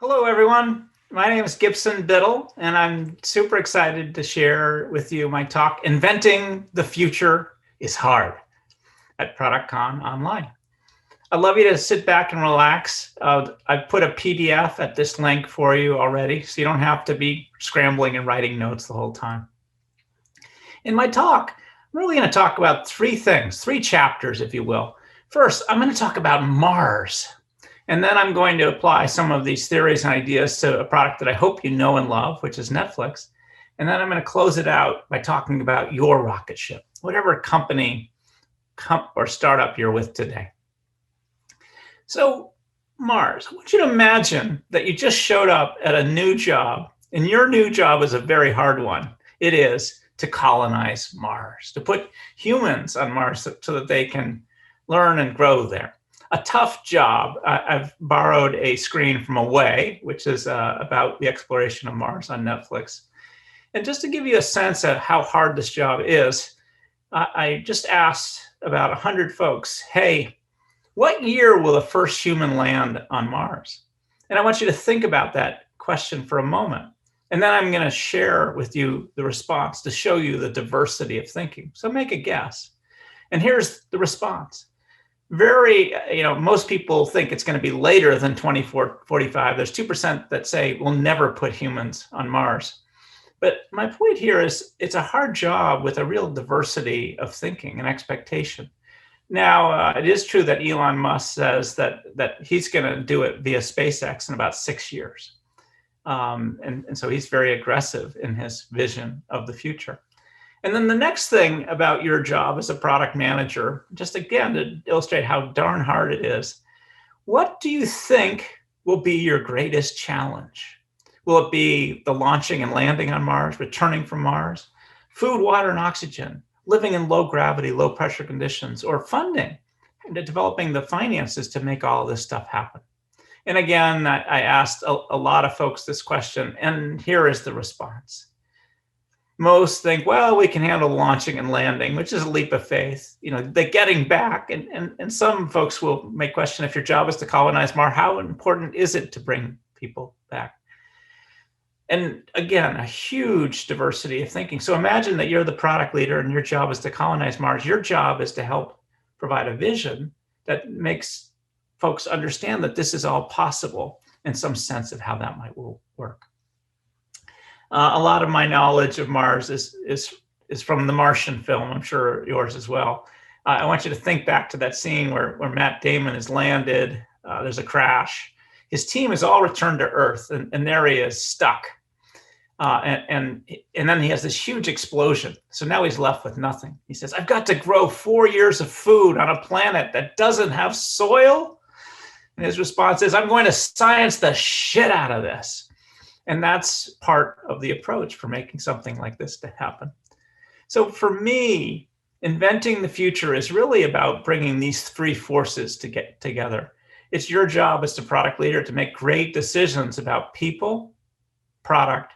Hello, everyone. My name is Gibson Biddle, and I'm super excited to share with you my talk, Inventing the Future is Hard, at ProductCon Online. I'd love you to sit back and relax. I've put a PDF at this link for you already, so you don't have to be scrambling and writing notes the whole time. In my talk, I'm really going to talk about three things, three chapters, if you will. First, I'm going to talk about Mars. And then I'm going to apply some of these theories and ideas to a product that I hope you know and love, which is Netflix. And then I'm going to close it out by talking about your rocket ship, whatever company or startup you're with today. So Mars, I want you to imagine that you just showed up at a new job, and your new job is a very hard one. It is to colonize Mars, to put humans on Mars so that they can learn and grow there. A tough job. I've borrowed a screen from Away, which is about the exploration of Mars on Netflix. And just to give you a sense of how hard this job is, I just asked about 100 folks, hey, what year will the first human land on Mars? And I want you to think about that question for a moment. And then I'm going to share with you the response to show you the diversity of thinking. So make a guess. And here's the response. Most people think it's going to be later than 2045. There's 2% that say we'll never put humans on Mars. But my point here is it's a hard job with a real diversity of thinking and expectation. Now, it is true that Elon Musk says that he's going to do it via SpaceX in about 6 years. And so he's very aggressive in his vision of the future. And then the next thing about your job as a product manager, just again to illustrate how darn hard it is, what do you think will be your greatest challenge? Will it be the launching and landing on Mars, returning from Mars, food, water, and oxygen, living in low gravity, low pressure conditions, or funding, and developing the finances to make all of this stuff happen? And again, I asked a lot of folks this question, and here is the response. Most think, well, we can handle launching and landing, which is a leap of faith. The getting back, and some folks will make question, if your job is to colonize Mars, how important is it to bring people back? And again, a huge diversity of thinking. So imagine that you're the product leader and your job is to colonize Mars. Your job is to help provide a vision that makes folks understand that this is all possible and some sense of how that might work. A lot of my knowledge of Mars is from the Martian film. I'm sure yours as well. I want you to think back to that scene where Matt Damon is landed. There's a crash. His team is all returned to Earth, and there he is stuck. And then he has this huge explosion. So now he's left with nothing. He says, I've got to grow 4 years of food on a planet that doesn't have soil. And his response is, I'm going to science the shit out of this. And that's part of the approach for making something like this to happen. So for me, inventing the future is really about bringing these three forces to get together. It's your job as the product leader to make great decisions about people, product,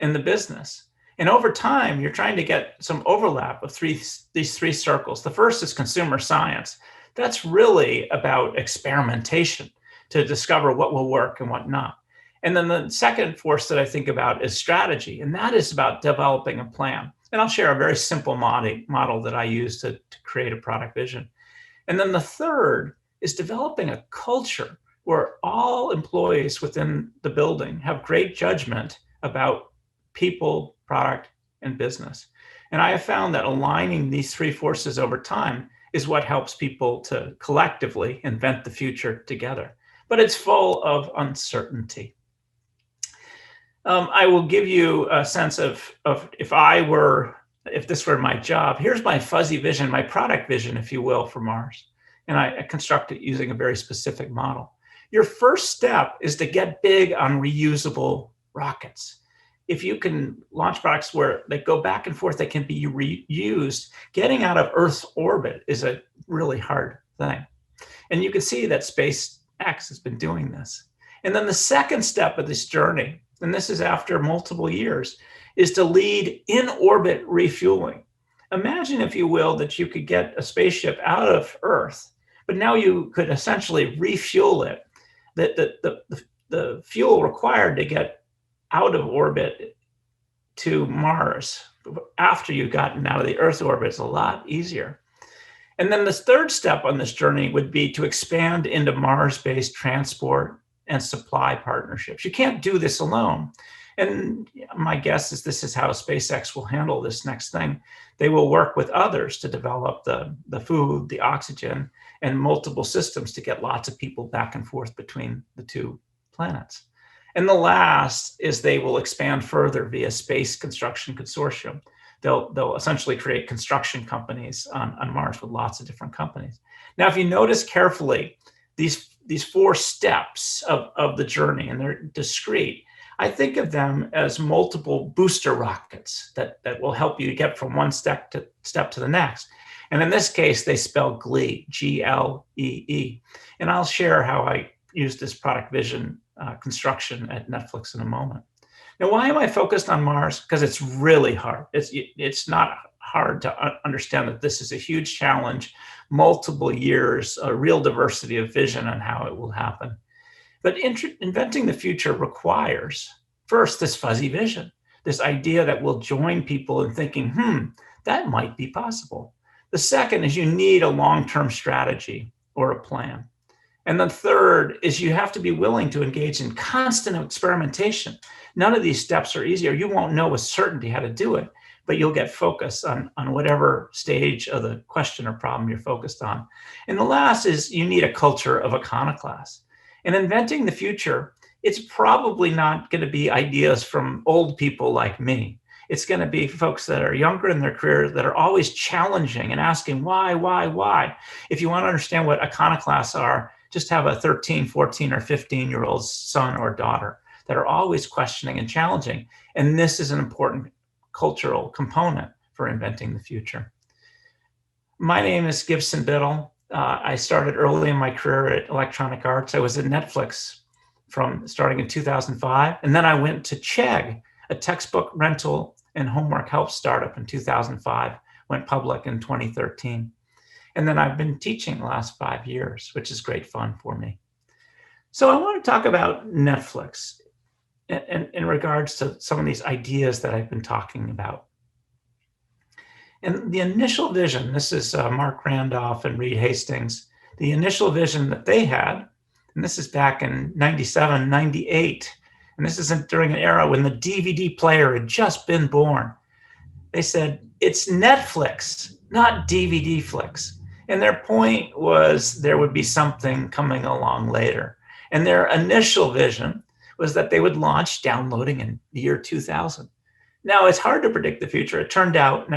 and the business. And over time, you're trying to get some overlap of these three circles. The first is consumer science. That's really about experimentation to discover what will work and what not. And then the second force that I think about is strategy, and that is about developing a plan. And I'll share a very simple model that I use to create a product vision. And then the third is developing a culture where all employees within the building have great judgment about people, product, and business. And I have found that aligning these three forces over time is what helps people to collectively invent the future together. But it's full of uncertainty. I will give you a sense of if this were my job, here's my fuzzy vision, my product vision, if you will, for Mars. And I construct it using a very specific model. Your first step is to get big on reusable rockets. If you can launch products where they go back and forth, they can be reused, getting out of Earth's orbit is a really hard thing. And you can see that SpaceX has been doing this. And then the second step of this journey, and this is after multiple years, is to lead in-orbit refueling. Imagine, if you will, that you could get a spaceship out of Earth, but now you could essentially refuel it. The the fuel required to get out of orbit to Mars after you've gotten out of the Earth orbit is a lot easier. And then this third step on this journey would be to expand into Mars-based transport and supply partnerships. You can't do this alone. And my guess is this is how SpaceX will handle this next thing. They will work with others to develop the food, the oxygen, and multiple systems to get lots of people back and forth between the two planets. And the last is they will expand further via Space Construction Consortium. They'll essentially create construction companies on Mars with lots of different companies. Now, if you notice carefully, these four steps of the journey, and they're discrete, I think of them as multiple booster rockets that will help you get from one step to the next. And in this case, they spell Glee, G-L-E-E. And I'll share how I use this product vision construction at Netflix in a moment. Now, why am I focused on Mars? Because it's really hard. It's not hard to understand that this is a huge challenge, multiple years, a real diversity of vision on how it will happen. But inventing the future requires, first, this fuzzy vision, this idea that will join people in thinking, that might be possible. The second is you need a long-term strategy or a plan. And the third is you have to be willing to engage in constant experimentation. None of these steps are easier. You won't know with certainty how to do it, but you'll get focused on whatever stage of the question or problem you're focused on. And the last is you need a culture of iconoclasts. In inventing the future, it's probably not going to be ideas from old people like me. It's going to be folks that are younger in their career that are always challenging and asking why? If you want to understand what iconoclasts are, just have a 13, 14, or 15-year-old son or daughter that are always questioning and challenging. And this is an important cultural component for inventing the future. My name is Gibson Biddle. I started early in my career at Electronic Arts. I was at Netflix starting in 2005. And then I went to Chegg, a textbook rental and homework help startup in 2005, went public in 2013. And then I've been teaching the last 5 years, which is great fun for me. So I want to talk about Netflix in regards to some of these ideas that I've been talking about. And the initial vision, this is Mark Randolph and Reed Hastings, the initial vision that they had, and this is back in 97, 98, and this isn't during an era when the DVD player had just been born. They said, it's Netflix, not DVD flicks. And their point was there would be something coming along later. And their initial vision was that they would launch downloading in the year 2000. Now, it's hard to predict the future. It turned out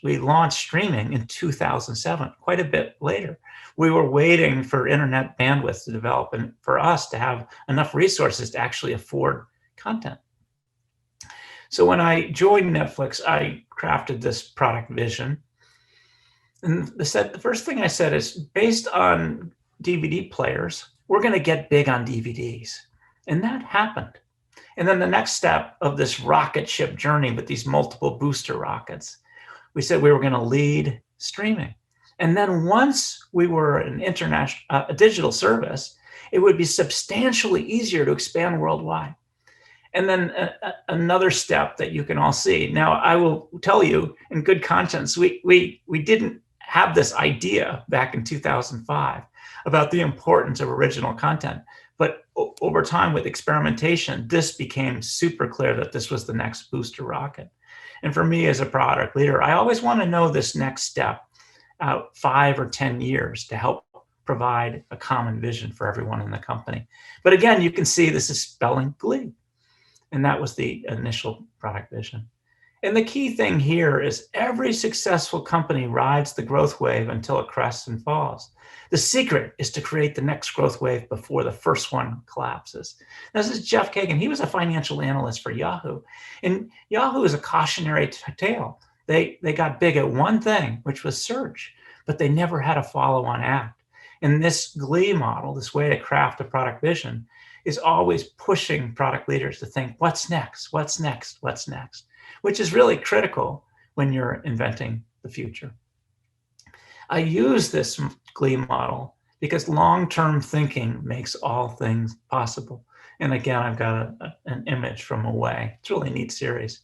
we launched streaming in 2007, quite a bit later. We were waiting for internet bandwidth to develop and for us to have enough resources to actually afford content. So when I joined Netflix, I crafted this product vision. And the first thing I said is, based on DVD players, we're going to get big on DVDs. And that happened. And then the next step of this rocket ship journey with these multiple booster rockets, we said we were going to lead streaming. And then once we were an a digital service, it would be substantially easier to expand worldwide. And then another step that you can all see. Now, I will tell you in good conscience, we didn't have this idea back in 2005 about the importance of original content. But over time with experimentation, this became super clear that this was the next booster rocket. And for me as a product leader, I always want to know this next step out 5 or 10 years to help provide a common vision for everyone in the company. But again, you can see this is spelling Glee. And that was the initial product vision. And the key thing here is every successful company rides the growth wave until it crests and falls. The secret is to create the next growth wave before the first one collapses. Now, this is Jeff Kagan. He was a financial analyst for Yahoo. And Yahoo is a cautionary tale. They got big at one thing, which was search, but they never had a follow-on act. And this Glee model, this way to craft a product vision, is always pushing product leaders to think, what's next? What's next? What's next? Which is really critical when you're inventing the future. I use this Glee model because long-term thinking makes all things possible. And again, I've got an image from away. It's a really neat series.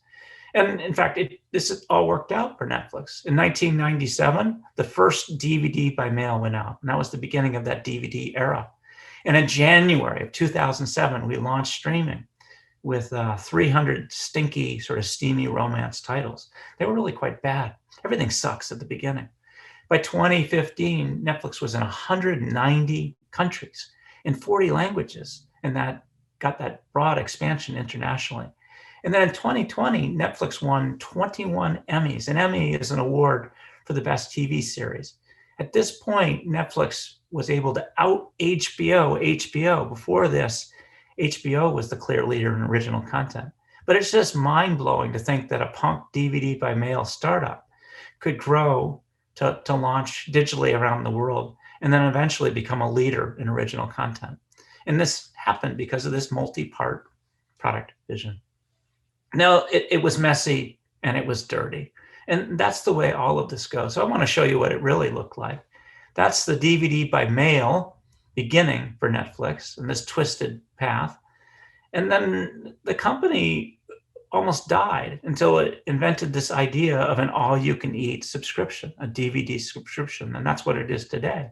And in fact, this all worked out for Netflix. In 1997, the first DVD by mail went out, and that was the beginning of that DVD era. And in January of 2007, we launched streaming with 300 stinky, sort of steamy romance titles. They were really quite bad. Everything sucks at the beginning. By 2015, Netflix was in 190 countries in 40 languages, and that got that broad expansion internationally. And then in 2020, Netflix won 21 Emmys. An Emmy is an award for the best TV series. At this point, Netflix was able to out HBO. HBO, before this, HBO was the clear leader in original content. But it's just mind-blowing to think that a punk DVD by mail startup could grow to launch digitally around the world and then eventually become a leader in original content. And this happened because of this multi-part product vision. Now, it was messy and it was dirty. And that's the way all of this goes. So I want to show you what it really looked like. That's the DVD by mail beginning for Netflix in this twisted path. And then the company almost died until it invented this idea of an all-you-can-eat subscription, a DVD subscription. And that's what it is today.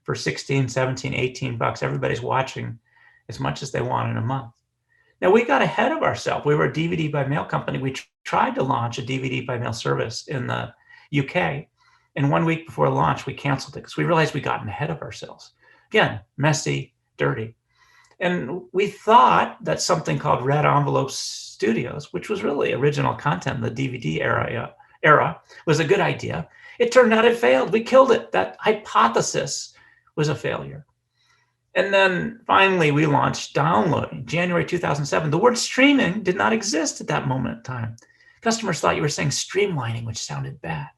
For 16, 17, 18 bucks, everybody's watching as much as they want in a month. Now, we got ahead of ourselves. We were a DVD by mail company. We tried to launch a DVD by mail service in the UK. And 1 week before launch, we canceled it because we realized we'd gotten ahead of ourselves. Again, messy, dirty. And we thought that something called Red Envelope Studios, which was really original content in the DVD era, was a good idea. It turned out it failed. We killed it. That hypothesis was a failure. And then finally, we launched downloading, January 2007. The word streaming did not exist at that moment in time. Customers thought you were saying streamlining, which sounded bad.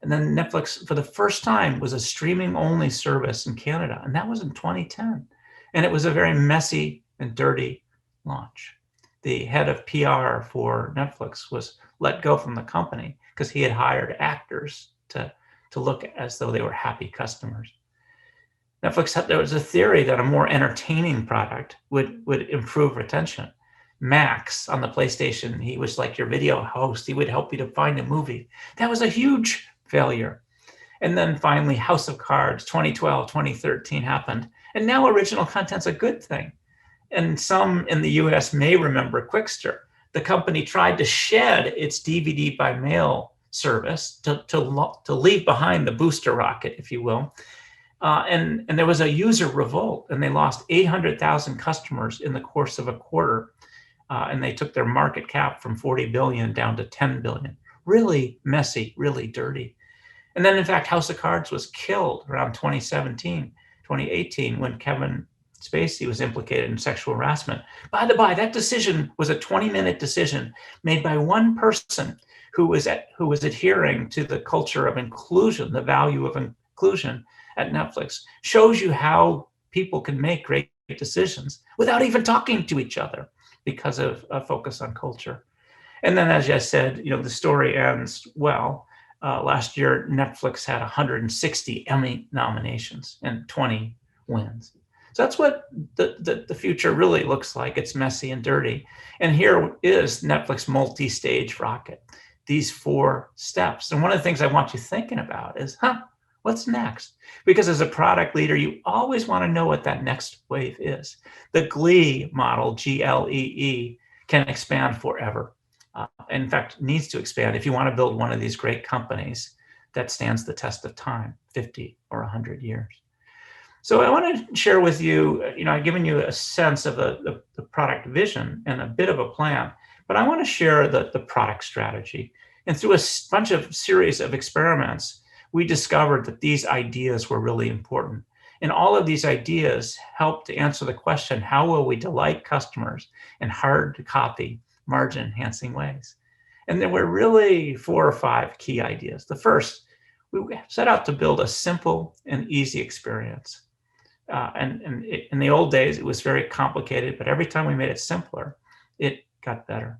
And then Netflix, for the first time, was a streaming-only service in Canada, and that was in 2010. And it was a very messy and dirty launch. The head of PR for Netflix was let go from the company because he had hired actors to look as though they were happy customers. Netflix, there was a theory that a more entertaining product would improve retention. Max on the PlayStation, he was like your video host. He would help you to find a movie. That was a huge failure. And then finally, House of Cards, 2012, 2013 happened. And now original content's a good thing. And some in the US may remember Quickster. The company tried to shed its DVD by mail service to leave behind the booster rocket, if you will. And there was a user revolt, and they lost 800,000 customers in the course of a quarter. And they took their market cap from 40 billion down to 10 billion. Really messy, really dirty. And then, in fact, House of Cards was killed around 2017, 2018, when Kevin Spacey was implicated in sexual harassment. By the by, that decision was a 20-minute decision made by one person who was adhering to the culture of inclusion, the value of inclusion at Netflix. Shows you how people can make great decisions without even talking to each other because of a focus on culture. And then, as I said, the story ends well. Last year, Netflix had 160 Emmy nominations and 20 wins. So that's what the future really looks like. It's messy and dirty. And here is Netflix MultiStage Rocket, these 4 steps. And one of the things I want you thinking about is, what's next? Because as a product leader, you always want to know what that next wave is. The Glee model, GLEE, can expand forever. In fact, needs to expand if you want to build one of these great companies that stands the test of time, 50 or 100 years. So I want to share with you, I've given you a sense of the product vision and a bit of a plan, but I want to share the product strategy. And through a bunch of series of experiments, we discovered that these ideas were really important. And all of these ideas help to answer the question, how will we delight customers in hard to copy, margin enhancing ways? And there were really 4 or 5 key ideas. The first, we set out to build a simple and easy experience. In the old days, it was very complicated, but every time we made it simpler, it got better.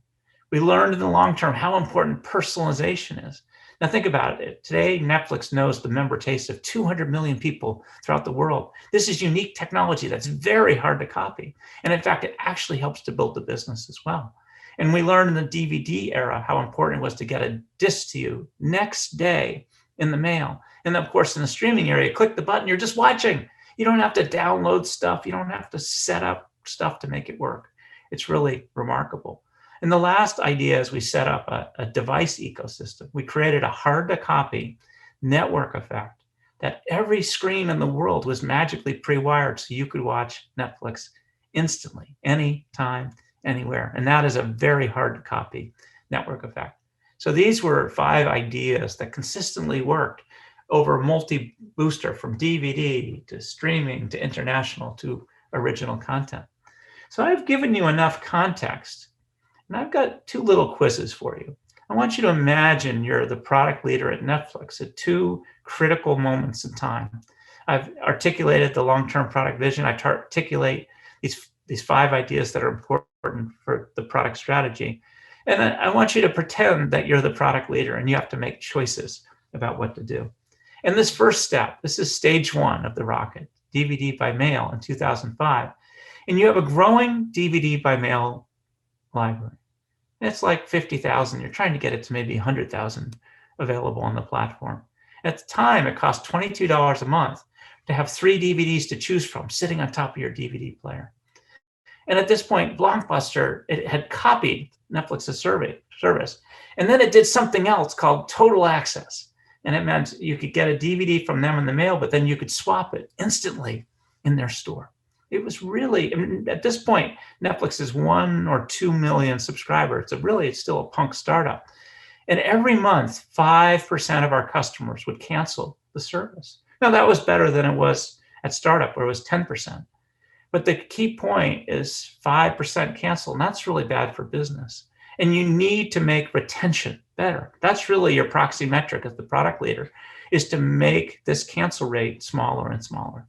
We learned in the long term how important personalization is. Now think about it. Today, Netflix knows the member tastes of 200 million people throughout the world. This is unique technology that's very hard to copy. And in fact, it actually helps to build the business as well. And we learned in the DVD era how important it was to get a disc to you next day in the mail. And of course, in the streaming area, click the button, you're just watching. You don't have to download stuff. You don't have to set up stuff to make it work. It's really remarkable. And the last idea is we set up a device ecosystem. We created a hard to copy network effect that every screen in the world was magically pre-wired so you could watch Netflix instantly, anytime, anywhere. And that is a very hard to copy network effect. So these were 5 ideas that consistently worked over multi-booster, from DVD to streaming to international to original content. So I've given you enough context, and I've got 2 little quizzes for you. I want you to imagine you're the product leader at Netflix at 2 critical moments in time. I've articulated the long-term product vision. I articulate these 5 ideas that are important for the product strategy. And I want you to pretend that you're the product leader and you have to make choices about what to do. And this first step, this is stage 1 of the Rocket, DVD by mail in 2005. And you have a growing DVD by mail library. It's like 50,000. You're trying to get it to maybe 100,000 available on the platform. At the time, it cost $22 a month to have 3 DVDs to choose from sitting on top of your DVD player. And at this point, Blockbuster, it had copied Netflix's service. And then it did something else called Total Access. And it meant you could get a DVD from them in the mail, but then you could swap it instantly in their store. It was really, I mean, at this point, Netflix is 1 or 2 million subscribers. So really, it's still a punk startup. And every month, 5% of our customers would cancel the service. Now, that was better than it was at startup, where it was 10%. But the key point is 5% cancel, and that's really bad for business. And you need to make retention better. That's really your proxy metric as the product leader, is to make this cancel rate smaller and smaller.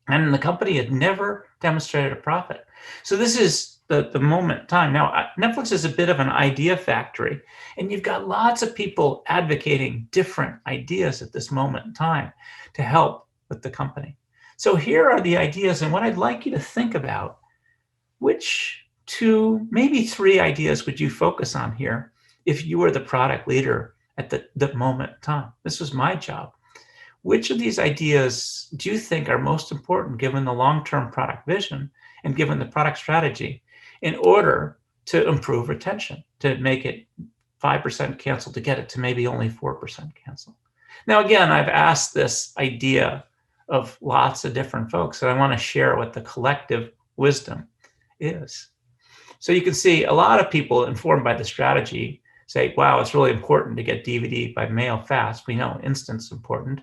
And the company had never demonstrated a profit. So this is the moment in time. Now, Netflix is a bit of an idea factory, and you've got lots of people advocating different ideas at this moment in time to help with the company. So here are the ideas, and what I'd like you to think about, which 2, maybe 3 ideas would you focus on here if you were the product leader at the moment in time? This was my job. Which of these ideas do you think are most important given the long-term product vision and given the product strategy in order to improve retention, to make it 5% cancel, to get it to maybe only 4% cancel? Now, again, I've asked this idea of lots of different folks, and I want to share what the collective wisdom is. So you can see a lot of people informed by the strategy say, wow, it's really important to get DVD by mail fast. We know instant's important.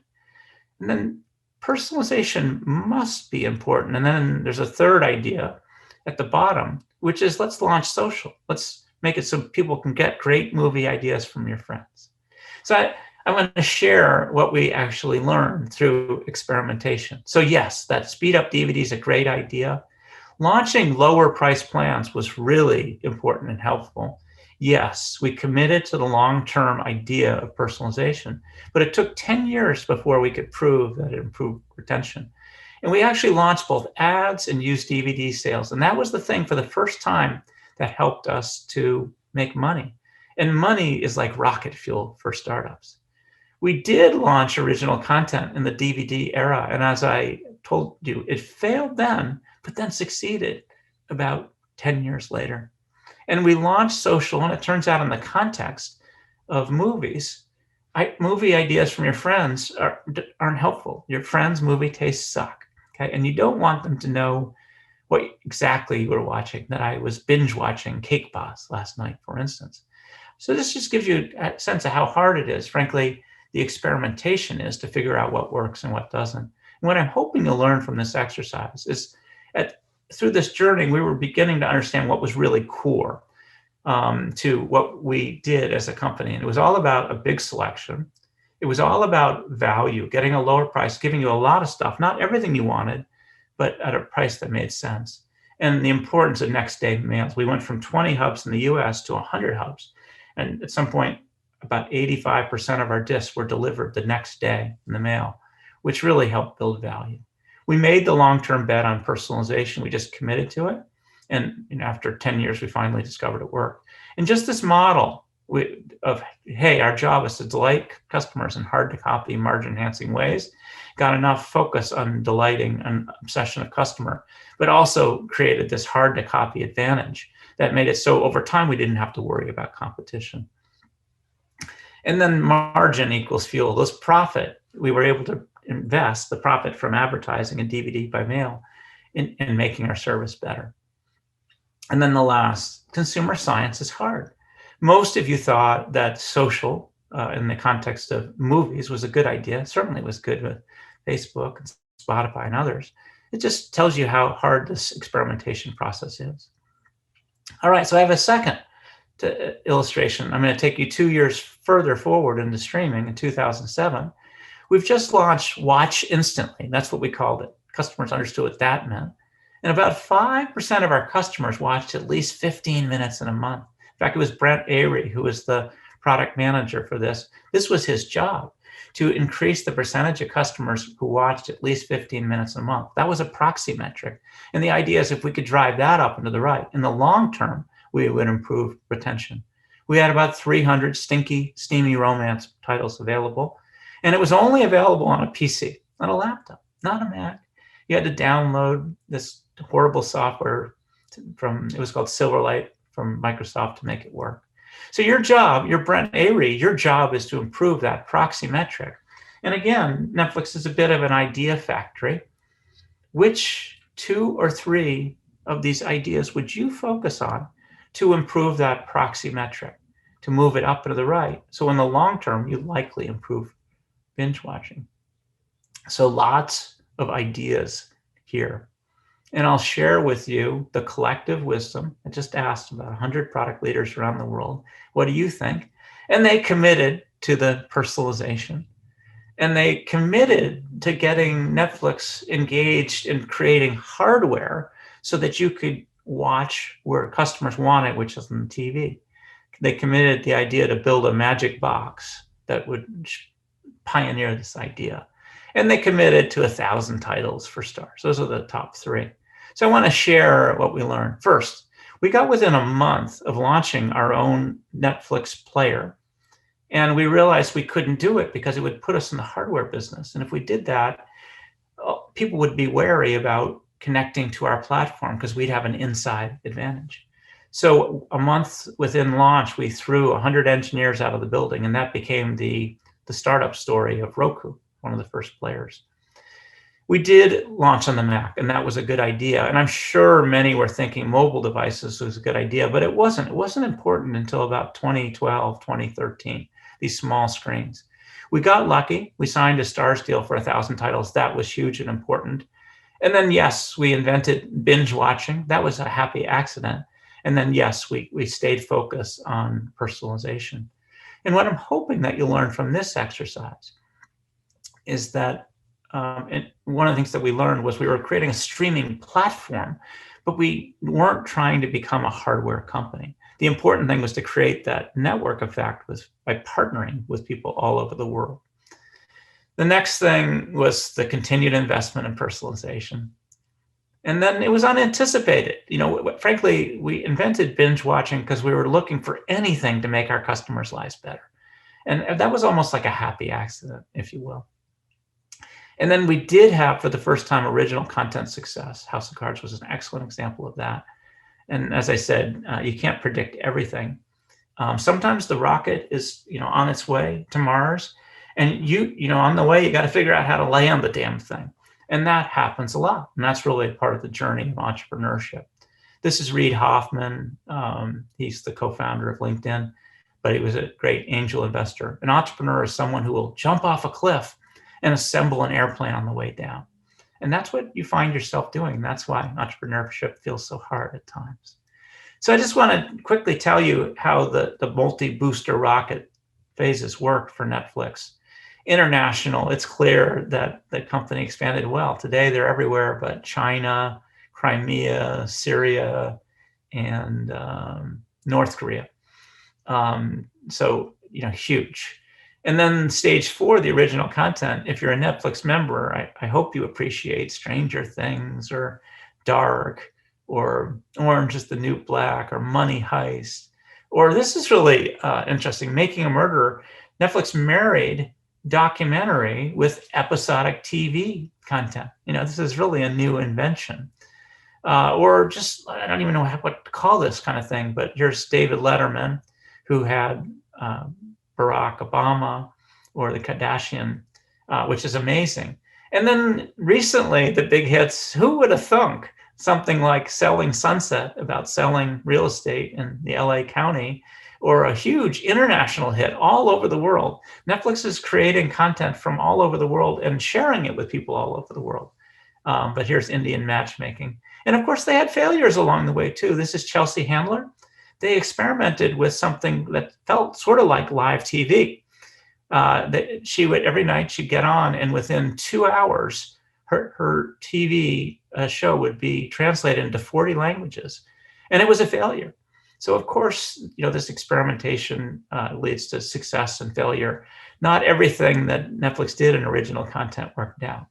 And then personalization must be important. And then there's a third idea at the bottom, which is let's launch social. Let's make it so people can get great movie ideas from your friends. So I want to share what we actually learned through experimentation. So yes, that speed up DVD is a great idea. Launching lower price plans was really important and helpful. Yes, we committed to the long-term idea of personalization, but it took 10 years before we could prove that it improved retention. And we actually launched both ads and used DVD sales. And that was the thing for the first time that helped us to make money. And money is like rocket fuel for startups. We did launch original content in the DVD era. And as I told you, it failed then, but then succeeded about 10 years later. And we launched social, and it turns out in the context of movies, movie ideas from your friends aren't helpful. Your friends' movie tastes suck, okay? And you don't want them to know what exactly you were watching, that I was binge watching Cake Boss last night, for instance. So this just gives you a sense of how hard it is, frankly, the experimentation is to figure out what works and what doesn't. And what I'm hoping to learn from this exercise is through this journey, we were beginning to understand what was really core to what we did as a company. And it was all about a big selection. It was all about value, getting a lower price, giving you a lot of stuff, not everything you wanted, but at a price that made sense. And the importance of next day mails. We went from 20 hubs in the US to 100 hubs. And at some point, about 85% of our discs were delivered the next day in the mail, which really helped build value. We made the long-term bet on personalization. We just committed to it. And after 10 years, we finally discovered it worked. And just this model of, hey, our job is to delight customers in hard to copy, margin enhancing ways, got enough focus on delighting an obsession of customer, but also created this hard to copy advantage that made it so over time we didn't have to worry about competition. And then margin equals fuel. This profit, we were able to invest the profit from advertising and DVD by mail in making our service better. And then the last, consumer science is hard. Most of you thought that social in the context of movies was a good idea. Certainly it was good with Facebook and Spotify and others. It just tells you how hard this experimentation process is. All right, so I have a second illustration. I'm going to take you 2 years further forward into streaming in 2007. We've just launched Watch Instantly. That's what we called it. Customers understood what that meant. And about 5% of our customers watched at least 15 minutes in a month. In fact, it was Brent Avery, who was the product manager for this. This was his job, to increase the percentage of customers who watched at least 15 minutes a month. That was a proxy metric. And the idea is if we could drive that up and to the right, in the long term, we would improve retention. We had about 300 stinky, steamy romance titles available. And it was only available on a PC, not a laptop, not a Mac. You had to download this horrible software it was called Silverlight from Microsoft to make it work. So your job, you're Brent Avery, your job is to improve that proxy metric. And again, Netflix is a bit of an idea factory. Which 2 or 3 of these ideas would you focus on to improve that proxy metric, to move it up and to the right? So in the long term, you likely improve binge watching. So lots of ideas here. And I'll share with you the collective wisdom. I just asked about 100 product leaders around the world, what do you think? And they committed to the personalization. And they committed to getting Netflix engaged in creating hardware so that you could watch where customers want it, which is on the TV. They committed the idea to build a magic box that would pioneer this idea. And they committed to 1,000 titles for Stars. Those are the top 3. So I want to share what we learned. First, we got within a month of launching our own Netflix player. And we realized we couldn't do it because it would put us in the hardware business. And if we did that, people would be wary about connecting to our platform because we'd have an inside advantage. So a month within launch, we threw 100 engineers out of the building, and that became the startup story of Roku, one of the first players. We did launch on the Mac, and that was a good idea. And I'm sure many were thinking mobile devices was a good idea, but it wasn't. It wasn't important until about 2012, 2013, these small screens. We got lucky. We signed a Stars deal for 1,000 titles. That was huge and important. And then, yes, we invented binge watching. That was a happy accident. And then, yes, we stayed focused on personalization. And what I'm hoping that you'll learn from this exercise is that and one of the things that we learned was we were creating a streaming platform, but we weren't trying to become a hardware company. The important thing was to create that network effect by partnering with people all over the world. The next thing was the continued investment in personalization. And then it was unanticipated. Frankly, we invented binge watching because we were looking for anything to make our customers' lives better. And that was almost like a happy accident, if you will. And then we did have, for the first time, original content success. House of Cards was an excellent example of that. And as I said, you can't predict everything. Sometimes the rocket is, on its way to Mars, and on the way, you got to figure out how to land the damn thing. And that happens a lot. And that's really part of the journey of entrepreneurship. This is Reid Hoffman. He's the co-founder of LinkedIn, but he was a great angel investor. An entrepreneur is someone who will jump off a cliff and assemble an airplane on the way down. And that's what you find yourself doing. That's why entrepreneurship feels so hard at times. So I just want to quickly tell you how the multi-booster rocket phases work for Netflix. International, it's clear that the company expanded well. Today they're everywhere but China, Crimea, Syria, and North Korea. So huge. And then stage 4, the original content. If you're a Netflix member, I hope you appreciate Stranger Things or Dark or Orange is the New Black or Money Heist. Or this is really interesting, Making a Murderer. Netflix married documentary with episodic TV content. This is really a new invention. Or just, I don't even know what to call this kind of thing, but here's David Letterman, who had Barack Obama or the Kardashian, which is amazing. And then recently, the big hits, who would have thunk something like Selling Sunset, about selling real estate in the LA County, or a huge international hit all over the world. Netflix is creating content from all over the world and sharing it with people all over the world. But here's Indian Matchmaking. And of course, they had failures along the way too. This is Chelsea Handler. They experimented with something that felt sort of like live TV. She would, every night she'd get on, and within 2 hours, her TV show would be translated into 40 languages. And it was a failure. So of course, this experimentation leads to success and failure. Not everything that Netflix did in original content worked out.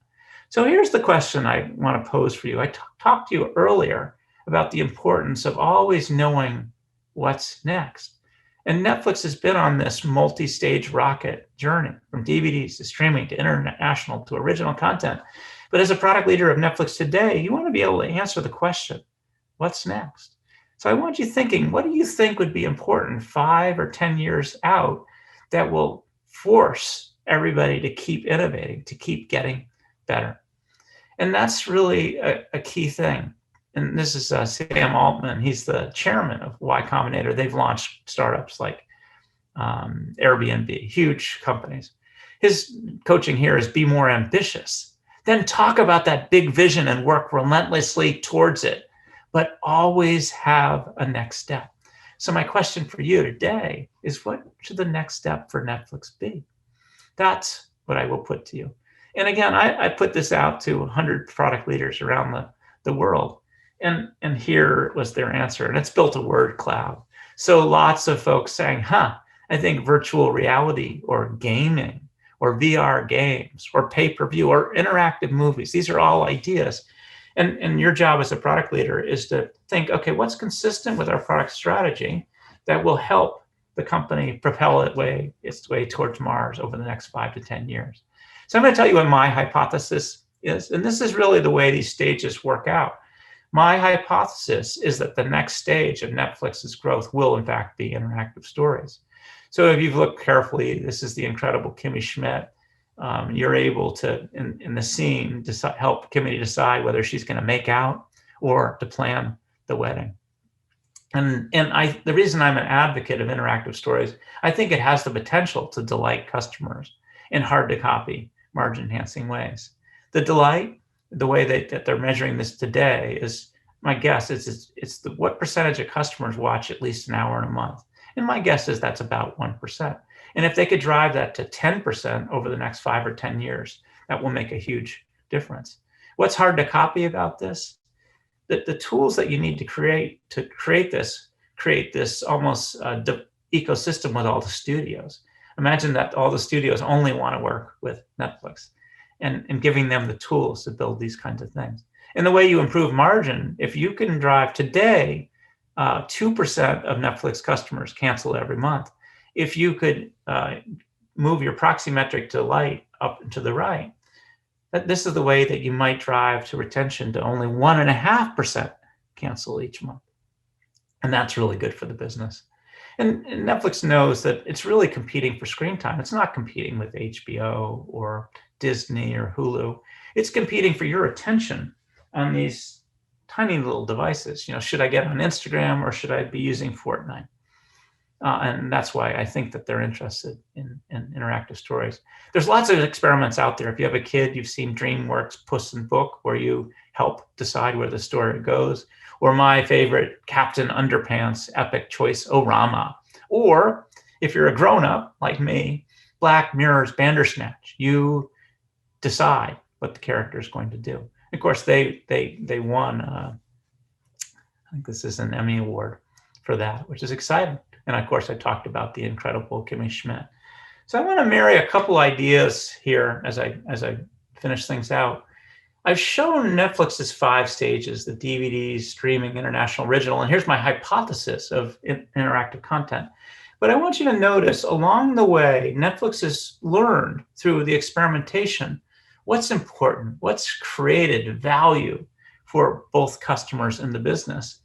So here's the question I want to pose for you. I talked to you earlier about the importance of always knowing what's next. And Netflix has been on this multi-stage rocket journey, from DVDs to streaming to international to original content. But as a product leader of Netflix today, you want to be able to answer the question, what's next? So I want you thinking, what do you think would be important 5 or 10 years out that will force everybody to keep innovating, to keep getting better? And that's really a key thing. And this is Sam Altman. He's the chairman of Y Combinator. They've launched startups like Airbnb, huge companies. His coaching here is be more ambitious. Then talk about that big vision and work relentlessly towards it, but always have a next step. So my question for you today is, what should the next step for Netflix be? That's what I will put to you. And again, I put this out to 100 product leaders around the world. And here was their answer. And it's built a word cloud. So lots of folks saying, I think virtual reality or gaming or VR games or pay-per-view or interactive movies. These are all ideas. And your job as a product leader is to think, okay, what's consistent with our product strategy that will help the company propel its way towards Mars over the next 5 to 10 years. So I'm going to tell you what my hypothesis is. And this is really the way these stages work out. My hypothesis is that the next stage of Netflix's growth will, in fact, be interactive stories. So if you've looked carefully, this is the incredible Kimmy Schmidt. You're able to, in the scene, help Kimmy decide whether she's going to make out or to plan the wedding. And the reason I'm an advocate of interactive stories, I think it has the potential to delight customers in hard-to-copy, margin-enhancing ways. The delight, the way that they're measuring this today, is, my guess is it's what percentage of customers watch at least an hour in a month. And my guess is that's about 1%. And if they could drive that to 10% over the next 5 or 10 years, that will make a huge difference. What's hard to copy about this? The tools that you need to create this almost ecosystem with all the studios. Imagine that all the studios only want to work with Netflix, and giving them the tools to build these kinds of things. And the way you improve margin, if you can drive today, 2% of Netflix customers cancel every month. If you could move your proxy metric to light up and to the right, this is the way that you might drive to retention to only 1.5% cancel each month. And that's really good for the business. And Netflix knows that it's really competing for screen time. It's not competing with HBO or Disney or Hulu. It's competing for your attention on these tiny little devices. Should I get on Instagram or should I be using Fortnite? And that's why I think that they're interested in interactive stories. There's lots of experiments out there. If you have a kid, you've seen DreamWorks Puss in Book, where you help decide where the story goes. Or my favorite, Captain Underpants Epic Choice O-Rama. Or if you're a grown-up like me, Black Mirror's Bandersnatch. You decide what the character is going to do. Of course, they won, I think this is an Emmy Award for that, which is exciting. And of course, I talked about the incredible Kimmy Schmidt. So I want to marry a couple ideas here as I finish things out. I've shown Netflix's 5 stages, the DVDs, streaming, international, original, and here's my hypothesis of interactive content. But I want you to notice along the way, Netflix has learned through the experimentation what's important, what's created value for both customers and the business.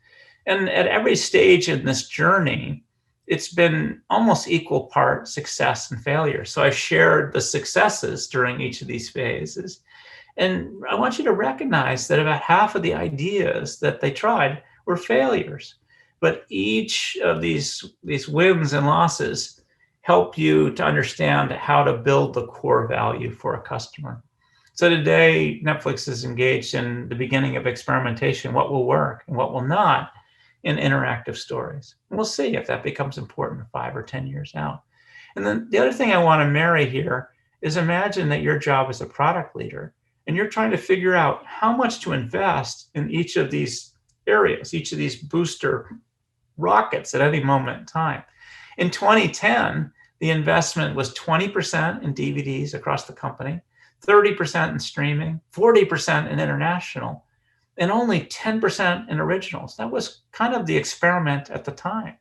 And at every stage in this journey, it's been almost equal part success and failure. So I've shared the successes during each of these phases. And I want you to recognize that about half of the ideas that they tried were failures. But each of these wins and losses help you to understand how to build the core value for a customer. So today, Netflix is engaged in the beginning of experimentation, what will work and what will not in interactive stories. And we'll see if that becomes important 5 or 10 years out. And then the other thing I want to marry here is imagine that your job as a product leader, and you're trying to figure out how much to invest in each of these areas, each of these booster rockets at any moment in time. In 2010, the investment was 20% in DVDs across the company, 30% in streaming, 40% in international, and only 10% in originals. That was kind of the experiment at the time.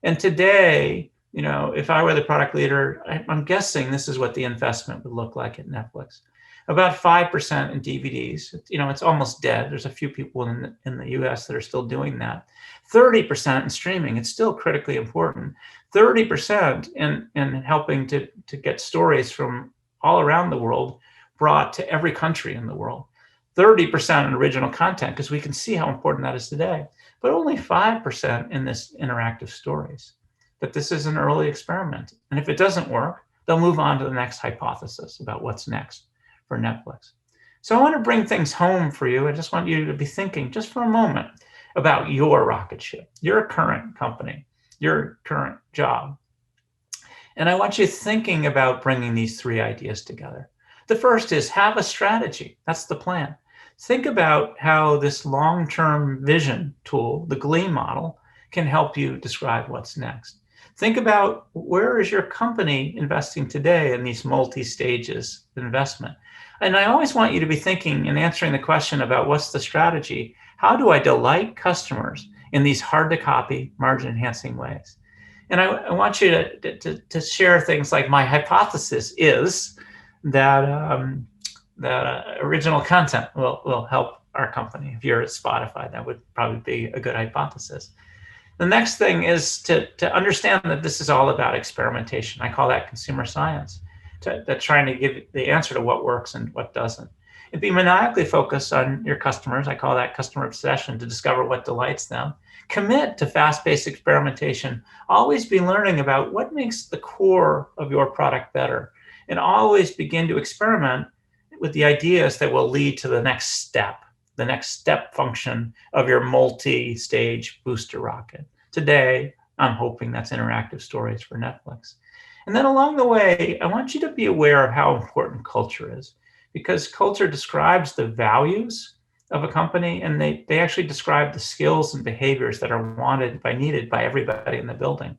And today, if I were the product leader, I'm guessing this is what the investment would look like at Netflix. About 5% in DVDs. It's almost dead. There's a few people in the US that are still doing that. 30% in streaming. It's still critically important. 30% in helping to get stories from all around the world brought to every country in the world. 30% in original content, because we can see how important that is today. But only 5% in this interactive stories. But this is an early experiment. And if it doesn't work, they'll move on to the next hypothesis about what's next for Netflix. So I want to bring things home for you. I just want you to be thinking just for a moment about your rocket ship, your current company, your current job. And I want you thinking about bringing these 3 ideas together. The first is have a strategy. That's the plan. Think about how this long-term vision tool, the Glee Model, can help you describe what's next. Think about where is your company investing today in these multi-stages of investment. And I always want you to be thinking and answering the question about what's the strategy? How do I delight customers in these hard-to-copy, margin-enhancing ways? And I want you to share things like my hypothesis is that original content will help our company. If you're at Spotify, that would probably be a good hypothesis. The next thing is to understand that this is all about experimentation. I call that consumer science, trying to give the answer to what works and what doesn't. And be maniacally focused on your customers. I call that customer obsession, to discover what delights them. Commit to fast-paced experimentation. Always be learning about what makes the core of your product better. And always begin to experiment with the ideas that will lead to the next step function of your multi-stage booster rocket. Today, I'm hoping that's interactive stories for Netflix. And then along the way, I want you to be aware of how important culture is, because culture describes the values of a company, and they actually describe the skills and behaviors that are needed by everybody in the building.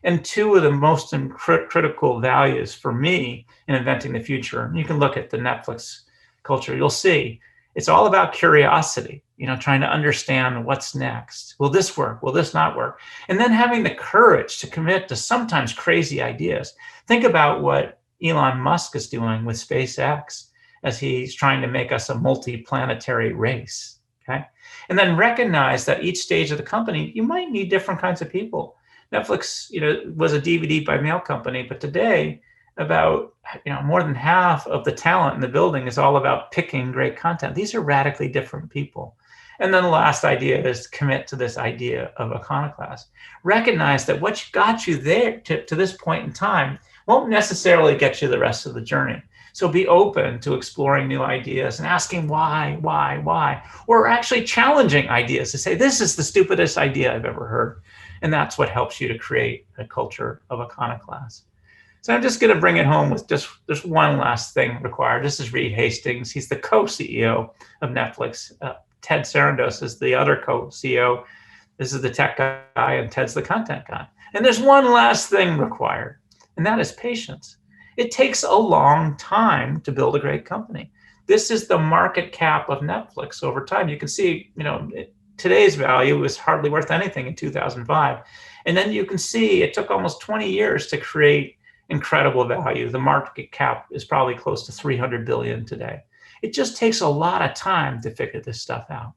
And 2 of the most critical values for me in inventing the future, and you can look at the Netflix culture, you'll see it's all about curiosity, trying to understand what's next. Will this work? Will this not work? And then having the courage to commit to sometimes crazy ideas. Think about what Elon Musk is doing with SpaceX as he's trying to make us a multi-planetary race, okay? And then recognize that each stage of the company, you might need different kinds of people. Netflix, was a DVD by mail company, but today, about more than half of the talent in the building is all about picking great content. These are radically different people. And then the last idea is to commit to this idea of iconoclast. Recognize that what got you there to this point in time won't necessarily get you the rest of the journey. So be open to exploring new ideas and asking why, or actually challenging ideas to say, this is the stupidest idea I've ever heard. And that's what helps you to create a culture of iconoclast. So I'm just going to bring it home with just one last thing required. This is Reed Hastings. He's the co-CEO of Netflix. Ted Sarandos is the other co-CEO. This is the tech guy and Ted's the content guy. And there's one last thing required, and that is patience. It takes a long time to build a great company. This is the market cap of Netflix over time. You can see, today's value was hardly worth anything in 2005. And then you can see it took almost 20 years to create incredible value. The market cap is probably close to 300 billion today. It just takes a lot of time to figure this stuff out.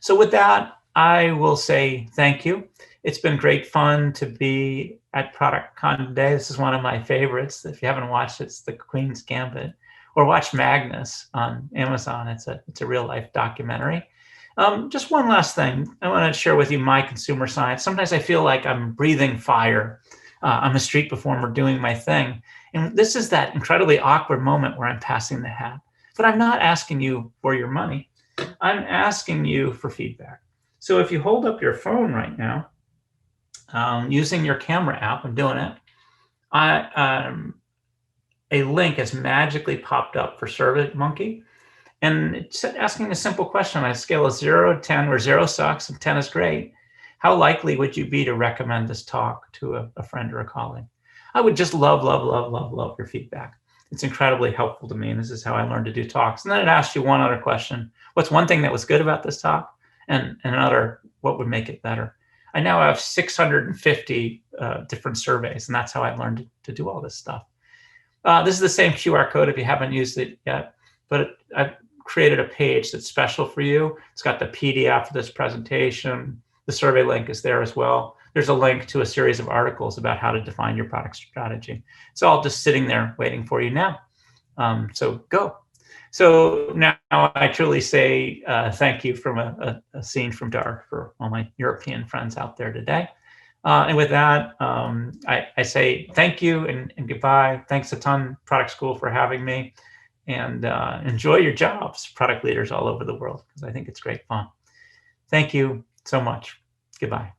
So with that, I will say thank you. It's been great fun to be at ProductCon today. This is one of my favorites. If you haven't watched it, it's The Queen's Gambit, or watch Magnus on Amazon. It's a real life documentary. Just one last thing. I want to share with you my consumer science. Sometimes I feel like I'm breathing fire. I'm a street performer doing my thing. And this is that incredibly awkward moment where I'm passing the hat. But I'm not asking you for your money. I'm asking you for feedback. So if you hold up your phone right now, using your camera app, I'm doing it, a link has magically popped up for SurveyMonkey. And it's asking a simple question on a scale of 0 to 10, where 0 sucks and 10 is great. How likely would you be to recommend this talk to a friend or a colleague? I would just love your feedback. It's incredibly helpful to me, and this is how I learned to do talks. And then it asks you one other question. What's one thing that was good about this talk? And another, what would make it better? I now have 650 different surveys, and that's how I learned to do all this stuff. This is the same QR code if you haven't used it yet, but I've created a page that's special for you. It's got the PDF of this presentation. The survey link is there as well. There's a link to a series of articles about how to define your product strategy. It's all just sitting there waiting for you now. So go. So now I truly say thank you from a scene from Dar for all my European friends out there today. And with that, I say thank you and goodbye. Thanks a ton, Product School, for having me. And enjoy your jobs, product leaders all over the world, because I think it's great fun. Thank you so much. Goodbye.